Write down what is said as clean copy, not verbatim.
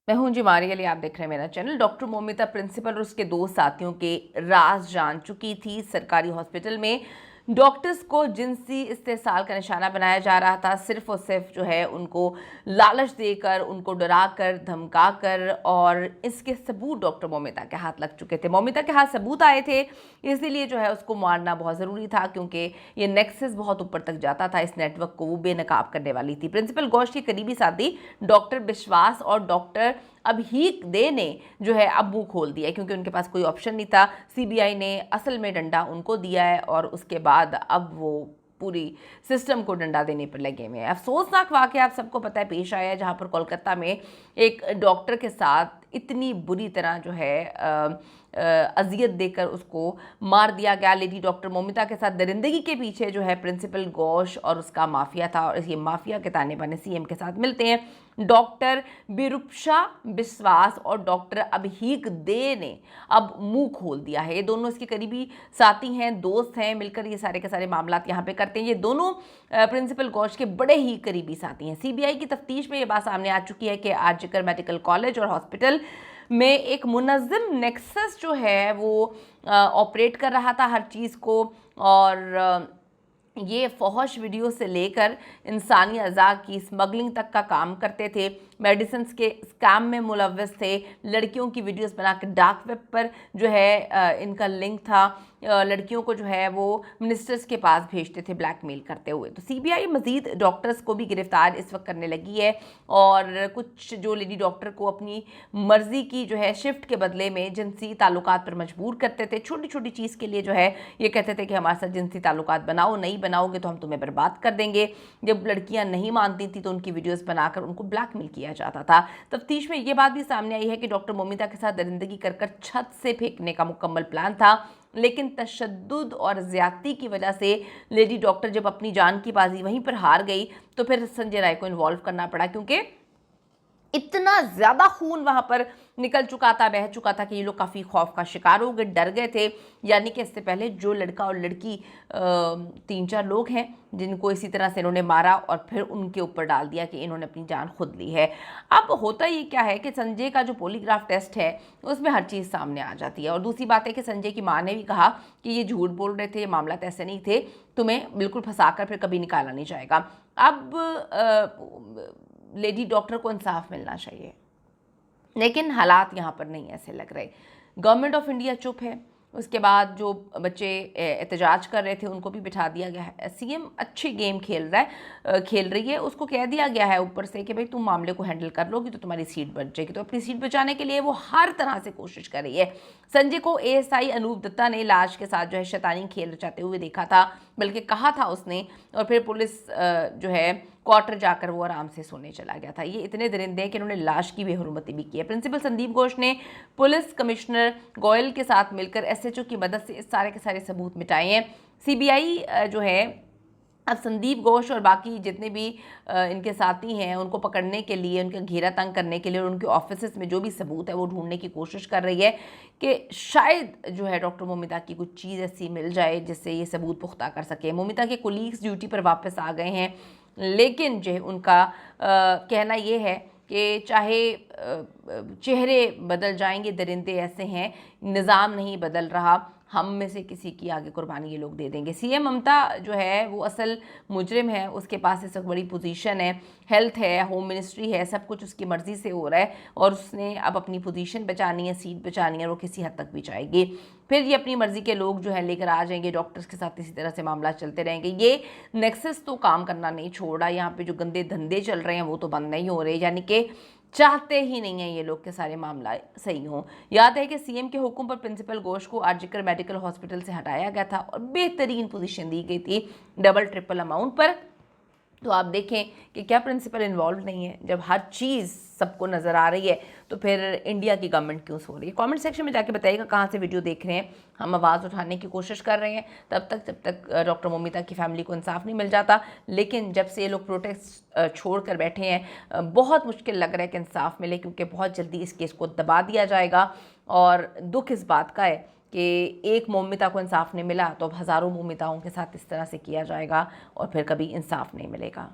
मैं हूं जी मारिया अली, आप देख रहे हैं मेरा चैनल। डॉक्टर मोमिता प्रिंसिपल और उसके 2 साथियों के राज जान चुकी थी। सरकारी हॉस्पिटल में डॉक्टर्स को जिनसी इस्तेहसाल का निशाना बनाया जा रहा था, सिर्फ और सिर्फ जो है उनको लालच देकर, उनको डराकर, धमकाकर, और इसके सबूत डॉक्टर मोमिता के हाथ लग चुके थे। मोमिता के हाथ सबूत आए थे, इसीलिए जो है उसको मारना बहुत ज़रूरी था, क्योंकि ये नेक्सस बहुत ऊपर तक जाता था। इस नेटवर्क को वो बेनकाब करने वाली थी। प्रिंसिपल घोष की करीबी साथी डॉक्टर विश्वास और डॉक्टर अभीक दे ने जो है अब मुंह खोल दिया, क्योंकि उनके पास कोई ऑप्शन नहीं था। सीबीआई ने असल में डंडा उनको दिया है और उसके बाद अब वो पूरी सिस्टम को डंडा देने पर लगे हुए हैं। अफसोसनाक वाकया आप सबको पता है पेश आया है, जहां पर कोलकाता में एक डॉक्टर के साथ इतनी बुरी तरह जो है अजियत देकर उसको मार दिया गया। लेडी डॉक्टर मोमिता के साथ दरिंदगी के पीछे जो है प्रिंसिपल घोष और उसका माफिया था, और ये माफिया के ताने बाने सीएम के साथ मिलते हैं। डॉक्टर बिरुपशा विश्वास और डॉक्टर अभीक दे ने अब मुंह खोल दिया है। ये दोनों इसके करीबी साथी हैं, दोस्त हैं, मिलकर ये सारे के सारे मामला यहाँ पे करते हैं। ये दोनों प्रिंसिपल घोष के बड़े ही करीबी साथी हैं। सीबीआई की तफ्तीश में ये बात सामने आ चुकी है कि आरजीकर मेडिकल कॉलेज और हॉस्पिटल में एक मुनज़्ज़म नेक्सस जो है वो ऑपरेट कर रहा था हर चीज़ को, और ये फौहश वीडियो से लेकर इंसानी अज़ा की स्मगलिंग तक का काम करते थे। मेडिसिन के स्कैम में मुलव्वस थे। लड़कियों की वीडियोस बनाकर डार्क वेब पर जो है इनका लिंक था। लड़कियों को जो है वो मिनिस्टर्स के पास भेजते थे ब्लैकमेल करते हुए। तो सीबीआई मजीद डॉक्टर्स को भी गिरफ्तार इस वक्त करने लगी है, और कुछ जो लेडी डॉक्टर को अपनी मर्जी की जो है शिफ्ट के बदले में जिनसी ताल्लुकात पर मजबूर करते थे। छोटी छोटी चीज़ के लिए जो है ये कहते थे कि हमारे साथ जिनसी ताल्लुकात बनाओ, नहीं बनाओगे तो हम तुम्हें बर्बाद कर देंगे। जब लड़कियां नहीं मानती थी तो उनकी वीडियोस बनाकर उनको ब्लैकमेल किया जाता था। तफ्तीश में ये बात भी सामने आई है कि डॉक्टर मोमिता के साथ दरिंदगी कर छत से फेंकने का मुकम्मल प्लान था, लेकिन तशद्दुद और ज्यादती की वजह से लेडी डॉक्टर जब अपनी जान की बाजी वहीं पर हार गई तो फिर संजय राय को इन्वॉल्व करना पड़ा, क्योंकि इतना ज़्यादा खून वहाँ पर निकल चुका था, बह चुका था कि ये लोग काफ़ी खौफ का शिकार हो गए, डर गए थे। यानी कि इससे पहले जो लड़का और लड़की 3-4 लोग हैं जिनको इसी तरह से इन्होंने मारा और फिर उनके ऊपर डाल दिया कि इन्होंने अपनी जान खुद ली है। अब होता ये क्या है कि संजय का जो पॉलीग्राफ टेस्ट है उसमें हर चीज़ सामने आ जाती है। और दूसरी बात है कि संजय की माँ ने भी कहा कि ये झूठ बोल रहे थे, ये मामला ऐसे नहीं थे, तुम्हें बिल्कुल फंसाकर फिर कभी निकाला नहीं जाएगा। अब लेडी डॉक्टर को इंसाफ मिलना चाहिए, लेकिन हालात यहाँ पर नहीं ऐसे लग रहे। गवर्नमेंट ऑफ इंडिया चुप है। उसके बाद जो बच्चे एहतजाज कर रहे थे उनको भी बिठा दिया गया है। सीएम अच्छी गेम खेल रही है। उसको कह दिया गया है ऊपर से कि भाई तुम मामले को हैंडल कर लोगी तो तुम्हारी सीट बच जाएगी। तो अपनी सीट बचाने के लिए वो हर तरह से कोशिश कर रही है। संजय को एएसआई अनूप दत्ता ने लाश के साथ जो है शैतानी खेल रचाते हुए देखा था, बल्कि कहा था उसने, और फिर पुलिस जो है क्वार्टर जाकर वो आराम से सोने चला गया था। ये इतने दरिंदे हैं कि उन्होंने लाश की बेहुरमती भी की है। प्रिंसिपल संदीप घोष ने पुलिस कमिश्नर गोयल के साथ मिलकर एसएचओ की मदद से इस सारे के सारे सबूत मिटाए हैं। सीबीआई जो है अब संदीप घोष और बाकी जितने भी इनके साथी हैं उनको पकड़ने के लिए, उनका घेरा तंग करने के लिए और उनके ऑफिस में जो भी सबूत है वो ढूंढने की कोशिश कर रही है कि शायद जो है डॉक्टर मोमिता की कुछ चीज़ ऐसी मिल जाए जिससे ये सबूत पुख्ता कर सके। मोमिता के कोलीग्स ड्यूटी पर वापस आ गए हैं, लेकिन जो उनका कहना ये है कि चाहे चेहरे बदल जाएंगे, दरिंदे ऐसे हैं, निज़ाम नहीं बदल रहा, हम में से किसी की आगे कुर्बानी ये लोग दे देंगे। सीएम ममता जो है वो असल मुजरिम है, उसके पास इस वक्त बड़ी पोजीशन है, हेल्थ है, होम मिनिस्ट्री है, सब कुछ उसकी मर्ज़ी से हो रहा है, और उसने अब अपनी पोजीशन बचानी है, सीट बचानी है, और वो किसी हद तक भी जाएगी। फिर ये अपनी मर्ज़ी के लोग जो है लेकर आ जाएंगे, डॉक्टर्स के साथ इसी तरह से मामला चलते रहेंगे। ये नेक्सस तो काम करना नहीं छोड़ रहा। यहाँ पे जो गंदे धंधे चल रहे हैं वो तो बंद नहीं हो रहे, यानी कि चाहते ही नहीं है ये लोग के सारे मामला सही हों। याद है कि सीएम के हुक्म पर प्रिंसिपल घोष को आरजीकर मेडिकल हॉस्पिटल से हटाया गया था और बेहतरीन पोजीशन दी गई थी डबल ट्रिपल अमाउंट पर। तो आप देखें कि क्या प्रिंसिपल इन्वॉल्व नहीं है। जब हर चीज़ सबको नज़र आ रही है तो फिर इंडिया की गवर्नमेंट क्यों सो रही है? कमेंट सेक्शन में जाके बताइएगा कहाँ से वीडियो देख रहे हैं। हम आवाज़ उठाने की कोशिश कर रहे हैं जब तक डॉक्टर मोमिता की फैमिली को इंसाफ नहीं मिल जाता। लेकिन जब से ये लोग प्रोटेस्ट छोड़ कर बैठे हैं, बहुत मुश्किल लग रहा है कि इंसाफ मिले, क्योंकि बहुत जल्दी इस केस को दबा दिया जाएगा। और दुख इस बात का है कि एक मोमिता को इंसाफ नहीं मिला तो अब हज़ारों मोमिताओं के साथ इस तरह से किया जाएगा और फिर कभी इंसाफ नहीं मिलेगा।